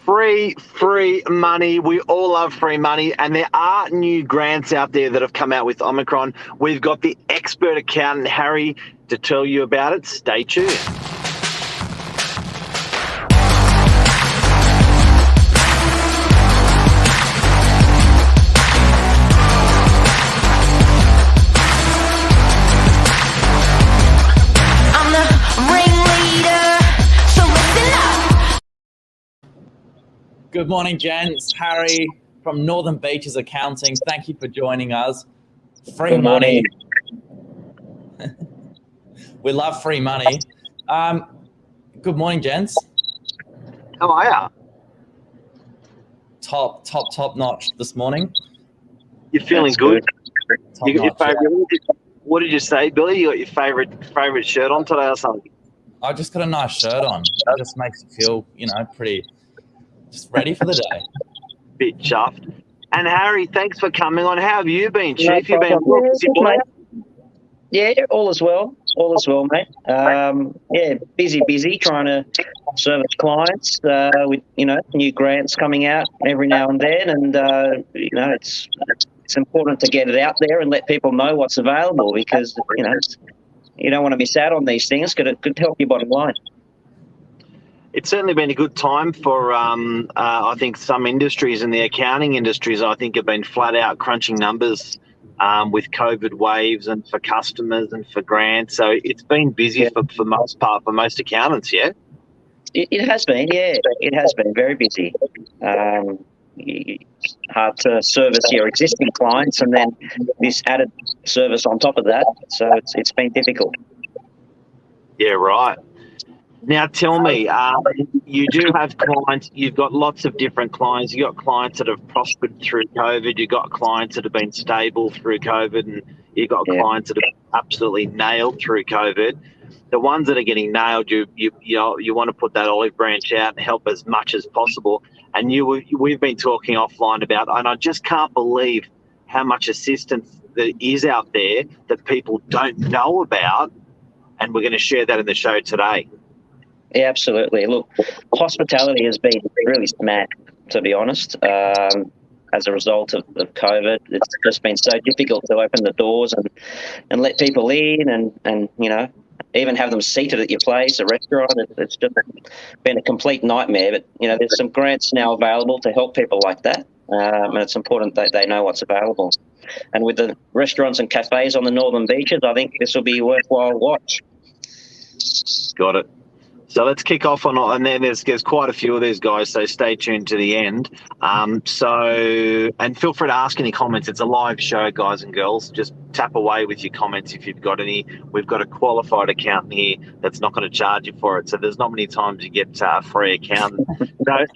Free money. We all love free money, and there are new grants out there that have come out with Omicron. We've got the expert accountant, Harry, to tell you about it. Stay tuned. Good morning, gents. Harry from Northern Beaches Accounting. Thank you for joining us. Free money. We love free money. Good morning, gents. How are Top notch this morning. you? Feeling good? You got your Top-notch, favorite? What did you say, Billy? You got your favorite shirt on today or something? I just got a nice shirt on. It just makes you feel, pretty, just ready for the day. Bit chuffed. And Harry, thanks for coming on. How have you been, No Chief? You've been problem. busy, boy? Yeah, all is well. All is well, mate. Busy trying to service clients with new grants coming out every now and then, and it's important to get it out there and let people know what's available because you don't want to miss out on these things. Could help your bottom line. It's certainly been a good time for, I think, some industries, and the accounting industries, I think, have been flat out crunching numbers with COVID waves and for customers and for grants. So it's been busy for most part for most accountants, yeah? It has been, yeah. It has been very busy. Hard to service your existing clients and then this added service on top of that. So it's been difficult. Yeah, right. Now, tell me, you do have clients, you've got lots of different clients. You've got clients that have prospered through COVID. You've got clients that have been stable through COVID, and you've got clients that have absolutely nailed through COVID. The ones that are getting nailed, you want to put that olive branch out and help as much as possible. And we've been talking offline about, and I just can't believe how much assistance there is out there that people don't know about, and we're going to share that in the show today. Yeah, absolutely. Look, hospitality has been really smashed, to be honest, as a result of COVID. It's just been so difficult to open the doors and let people in and even have them seated at your place, a restaurant. It's just been a complete nightmare. But, there's some grants now available to help people like that. And it's important that they know what's available. And with the restaurants and cafes on the Northern Beaches, I think this will be a worthwhile watch. Got it. So let's kick off on, and then there's quite a few of these guys, so stay tuned to the end. And feel free to ask any comments. It's a live show, guys and girls. Just tap away with your comments if you've got any. We've got a qualified accountant here that's not going to charge you for it. So there's not many times you get a free accountant. So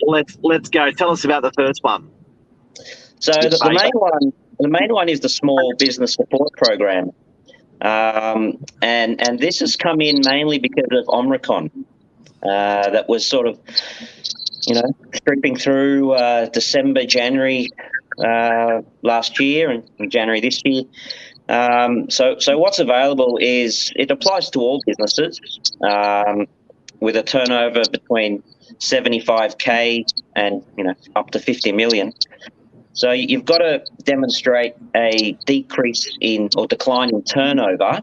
let's go. Tell us about the first one. So the main one is the Small Business Support Program, and this has come in mainly because of Omicron. That was sort of, stripping through December, January last year and January this year. So what's available is it applies to all businesses with a turnover between 75K and up to 50 million. So you've got to demonstrate a decrease or decline in turnover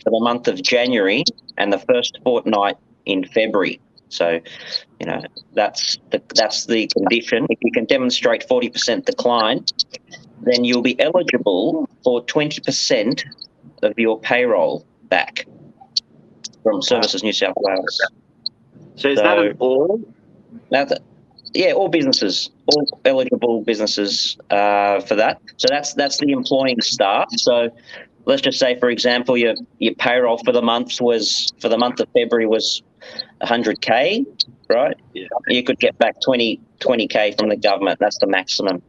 for the month of January and the first fortnight in February. So, that's the condition. If you can demonstrate 40% decline, then you'll be eligible for 20% of your payroll back from Services New South Wales. So is that all? All businesses, all eligible businesses for that. So that's the employing staff. So let's just say, for example, your payroll for the month of February was 100K, right? Yeah. You could get back 20K from the government. That's the maximum.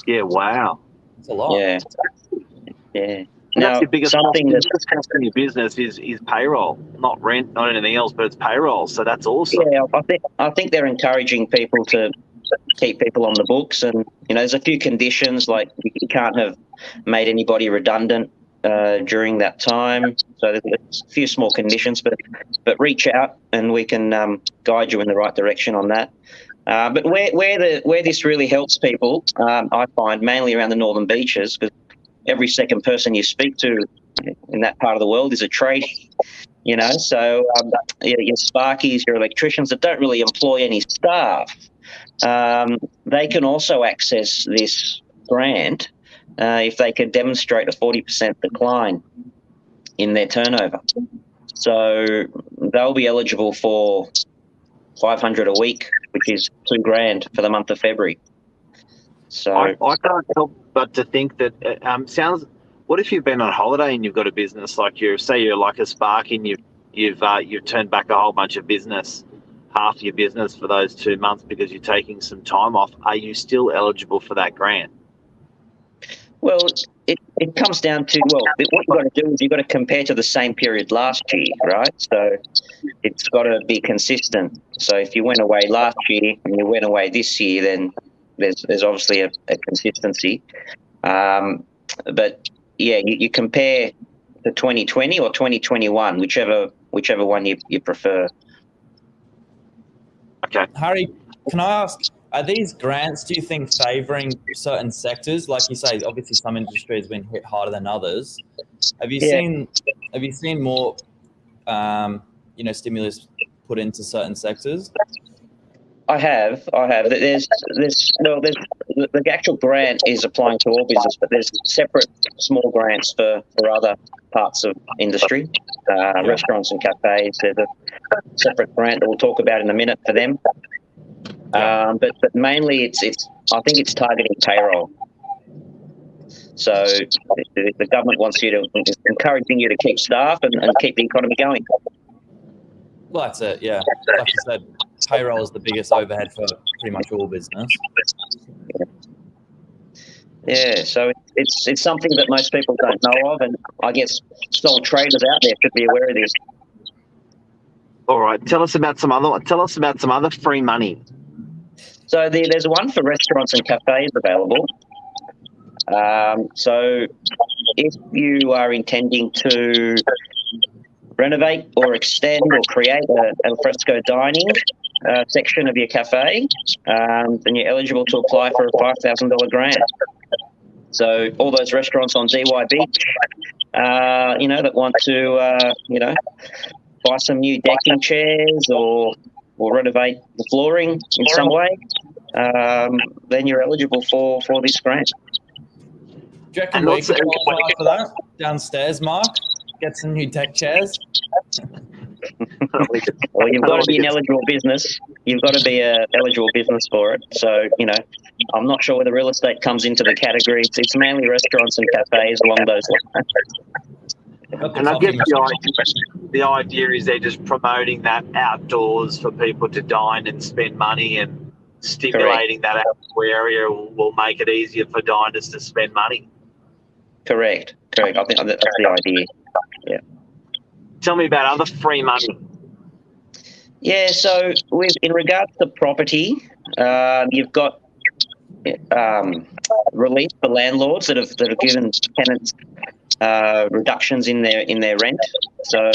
Yeah, wow. It's a lot. Yeah. Now, that's the biggest cost in your business is payroll, not rent, not anything else, but it's payroll. So that's awesome. Yeah, I think they're encouraging people to keep people on the books, and there's a few conditions, like you can't have made anybody redundant during that time. So there's a few small conditions, but reach out and we can guide you in the right direction on that. But where this really helps people, I find mainly around the Northern Beaches, because every second person you speak to in that part of the world is a tradie, you know. So your sparkies, your electricians that don't really employ any staff, they can also access this grant if they can demonstrate a 40% decline in their turnover. So they'll be eligible for $500 a week, which is $2,000 for the month of February. So I can't help but to think that sounds. What if you've been on holiday and you've got a business like you're like a Spark and you've turned back a whole bunch of business, half your business for those 2 months because you're taking some time off? Are you still eligible for that grant? Well, it comes down to, what you've got to do is you've got to compare to the same period last year, right? So it's got to be consistent. So if you went away last year and you went away this year, then there's obviously a consistency. But yeah, you compare to 2020 or 2021, whichever one you prefer. Okay. Harry, can I ask, are these grants, do you think, favouring certain sectors? Like you say, obviously some industry has been hit harder than others. Have you seen more, stimulus put into certain sectors? I have. There's the actual grant is applying to all business, but there's separate small grants for other parts of industry, restaurants and cafes. There's a separate grant that we'll talk about in a minute for them. But mainly it's I think it's targeting payroll. So the government wants you to encouraging you to keep staff and keep the economy going. Well, that's it. Yeah, like you said, payroll is the biggest overhead for pretty much all business. Yeah, so it's something that most people don't know of, and I guess sole traders out there should be aware of this. All right, tell us about some other free money. So there's one for restaurants and cafes available. So if you are intending to renovate or extend or create an alfresco dining section of your cafe, then you're eligible to apply for a $5,000 grant. So all those restaurants on DY Beach, that want to, buy some new decking chairs or renovate the flooring in some way, then you're eligible for this grant. Do you reckon we could qualify for that downstairs, Mark? Get some new deck chairs? Well, you've got to be an eligible business. You've got to be an eligible business for it. So, I'm not sure whether real estate comes into the category. It's mainly restaurants and cafes along those lines. And I guess the idea is they're just promoting that outdoors for people to dine and spend money, and stimulating that outdoor area will make it easier for diners to spend money. Correct. I think that's the idea. Yeah. Tell me about other free money. Yeah, so in regards to property, you've got relief for landlords that have given tenants reductions in their rent. So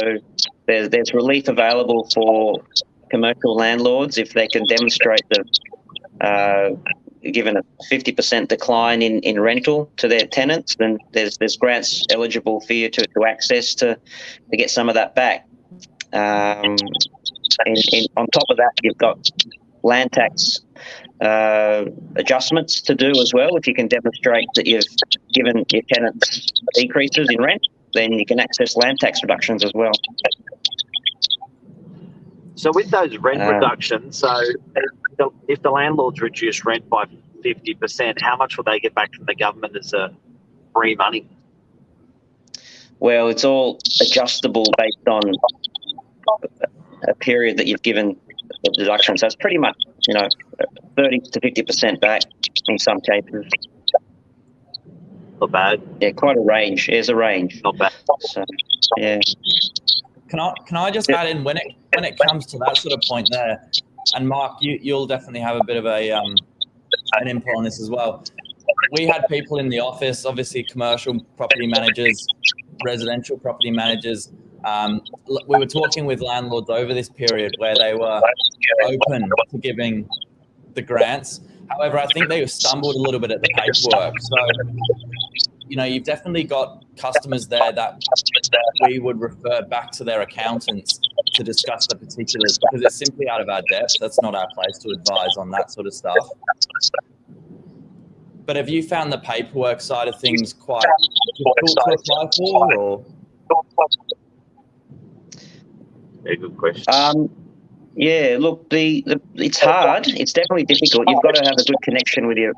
there's relief available for commercial landlords if they can demonstrate that given a 50% decline in rental to their tenants, then there's grants eligible for you to access to get some of that back. And on top of that, you've got land tax adjustments to do as well. If you can demonstrate that you've given your tenants decreases in rent, then you can access land tax reductions as well. So with those rent reductions, so if the landlords reduce rent by 50%, how much will they get back from the government as free money? Well, it's all adjustable based on a period that you've given the deduction. So it's pretty much, 30 to 50% back in some cases. Not bad. Yeah, quite a range. There's a range. Not bad. So, yeah. Can I just add in when it comes to that sort of point there, and Mark, you'll definitely have a bit of an input on this as well. We had people in the office, obviously commercial property managers, residential property managers, we were talking with landlords over this period where they were open to giving the grants. However, I think they stumbled a little bit at the paperwork. So, you've definitely got customers there that we would refer back to their accountants to discuss the particulars, because it's simply out of our depth. That's not our place to advise on that sort of stuff. But have you found the paperwork side of things quite difficult to apply for, or? Yeah, good question. Yeah, look, it's hard. It's definitely difficult. You've got to have a good connection with your,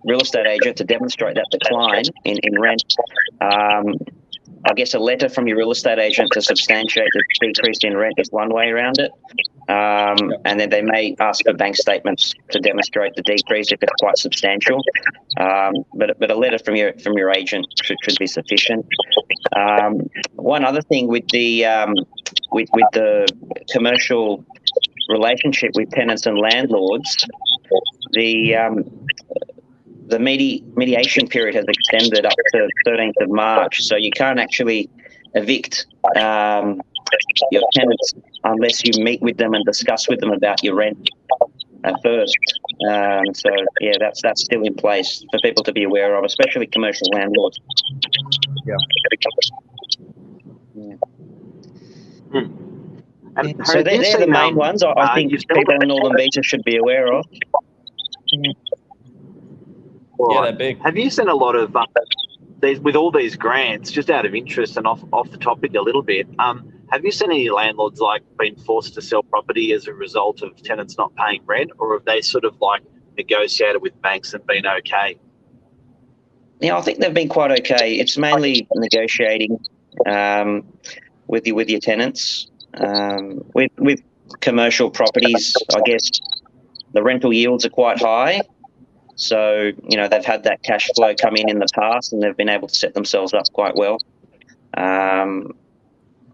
real estate agent to demonstrate that decline in rent. I guess a letter from your real estate agent to substantiate the decrease in rent is one way around it. And then they may ask for bank statements to demonstrate the decrease if it's quite substantial. But a letter from your agent should be sufficient. One other thing with the commercial relationship with tenants and landlords, the mediation period has extended up to 13th of March, so you can't actually evict your tenants unless you meet with them and discuss with them about your rent first. So yeah, that's still in place for people to be aware of, especially commercial landlords. Yeah. So they're the main ones I think people in Northern Beaches should be aware of. Yeah, they're big. Have you seen a lot of with all these grants, just out of interest and off the topic a little bit, have you seen any landlords been forced to sell property as a result of tenants not paying rent, or have they sort of negotiated with banks and been okay? Yeah, I think they've been quite okay. It's mainly negotiating with your tenants. With commercial properties, I guess the rental yields are quite high. So, they've had that cash flow come in the past, and they've been able to set themselves up quite well. I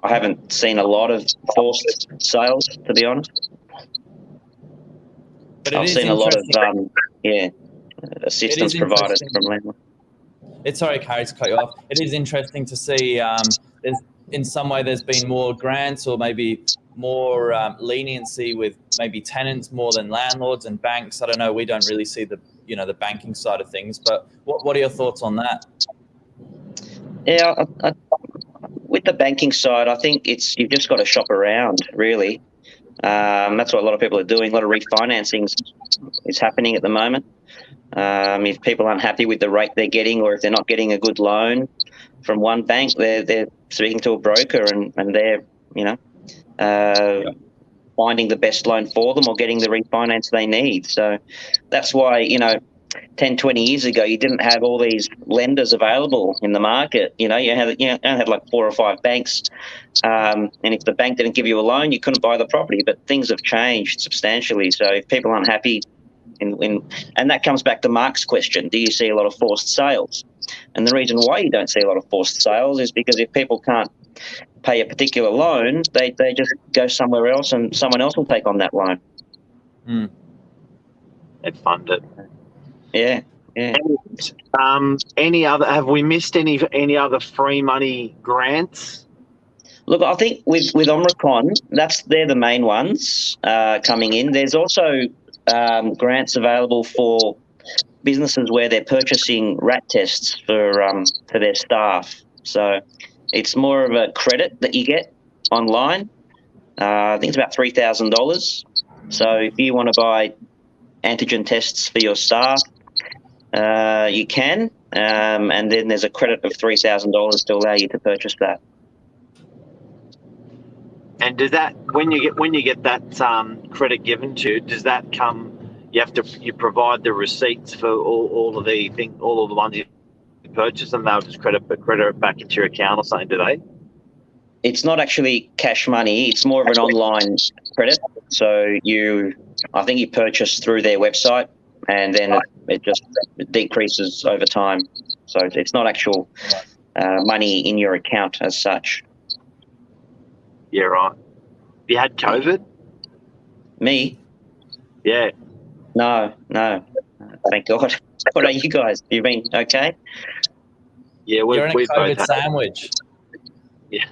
haven't seen a lot of forced sales, to be honest. But I've seen a lot of assistance provided from landlords. Sorry, Carrie, to cut you off. It is interesting to see in some way there's been more grants, or maybe more leniency with maybe tenants more than landlords and banks. I don't know. We don't really see the banking side of things. But what are your thoughts on that? Yeah, with the banking side, I think you've just got to shop around, really. That's what a lot of people are doing. A lot of refinancing is happening at the moment. If people aren't happy with the rate they're getting, or if they're not getting a good loan from one bank, they're speaking to a broker, and they're finding the best loan for them or getting the refinance they need. So that's why 10, 20 years ago, you didn't have all these lenders available in the market. You only had like 4 or 5 banks, and if the bank didn't give you a loan, you couldn't buy the property. But things have changed substantially. So if people aren't happy, and that comes back to Mark's question: do you see a lot of forced sales? And the reason why you don't see a lot of forced sales is because if people can't pay a particular loan, they just go somewhere else, and someone else will take on that loan. And fund it. Yeah. Have we missed any other free money grants? Look, I think with Omicron, they're the main ones coming in. There's also grants available for businesses where they're purchasing rat tests for their staff. So it's more of a credit that you get online. I think it's about $3,000. So if you want to buy antigen tests for your staff, you can, and then there's a credit of $3,000 to allow you to purchase that. And does that, when you get that credit given to you, does that come? You provide the receipts for all of the ones you purchase, and they'll just credit it back into your account or something, do they? It's not actually cash money. It's more of an online credit. So I think you purchase through their website, and then it decreases over time. So it's not actual money in your account as such. Yeah, right. Have you had COVID? Me? Yeah. No. Thank God. What are you guys? You been okay? Yeah, You're in a we've COVID both sandwich. Yeah.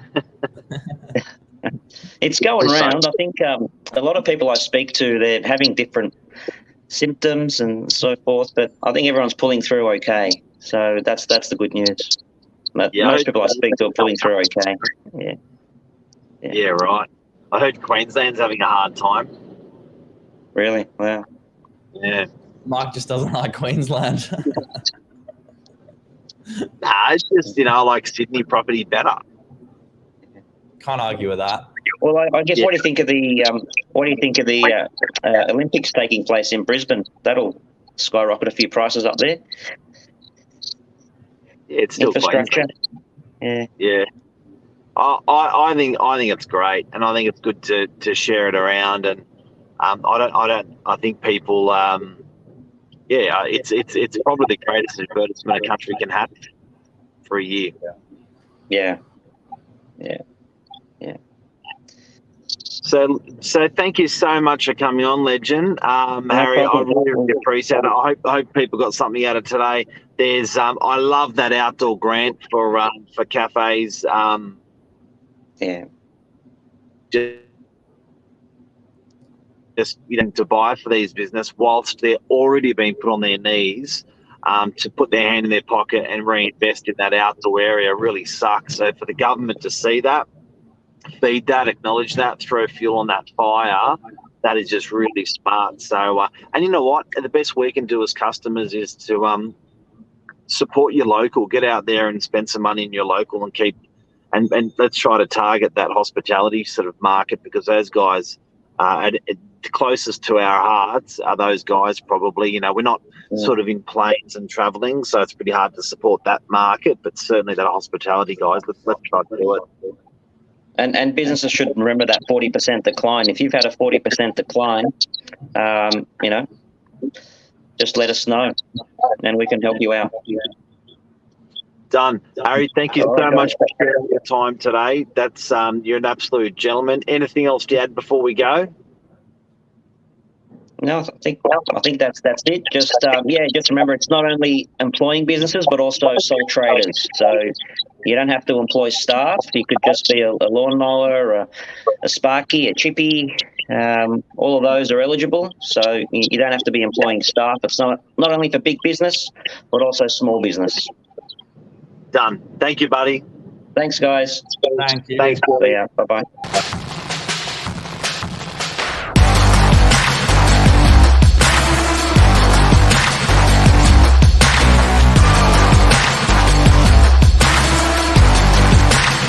It's going around. I think a lot of people I speak to, they're having different symptoms and so forth, but I think everyone's pulling through okay. So that's the good news. Most people I speak to are pulling through okay. Yeah. Yeah, right. I heard Queensland's having a hard time. Really? Wow. Yeah. Mike just doesn't like Queensland. Nah, it's just, like Sydney property better. Can't argue with that. Well, I guess what do you think of the Olympics taking place in Brisbane? That'll skyrocket a few prices up there. Yeah, it's still Infrastructure. Queensland. Yeah. I think it's great, and I think it's good to share it around. And I think people, it's probably the greatest advertisement a country can have for a year. Yeah. So thank you so much for coming on, Legend. Harry, I really appreciate it. I hope people got something out of today. There's I love that outdoor grant for cafes. Just to buy for these business whilst they're already being put on their knees, to put their hand in their pocket and reinvest in that outdoor area really sucks. So for the government to see that, feed that, acknowledge that, throw fuel on that fire, that is just really smart. So, and you know what? The best we can do as customers is to support your local, get out there and spend some money in your local and let's try to target that hospitality sort of market, because those guys the closest to our hearts are those guys probably. We're not sort of in planes and travelling, so it's pretty hard to support that market, but certainly that hospitality guys, let's try to do it. And businesses should remember that 40% decline. If you've had a 40% decline, just let us know and we can help you out. Done. Harry, thank you so much for sharing your time today. That's you're an absolute gentleman. Anything else to add before we go? No, I think that's it. Just remember, it's not only employing businesses but also sole traders. So you don't have to employ staff. You could just be a lawnmower, a sparky, a chippy. All of those are eligible. So you don't have to be employing staff. It's not only for big business but also small business. Done. Thank you, buddy. Thanks, guys. Thank you. Thanks, Yeah. Bye-bye.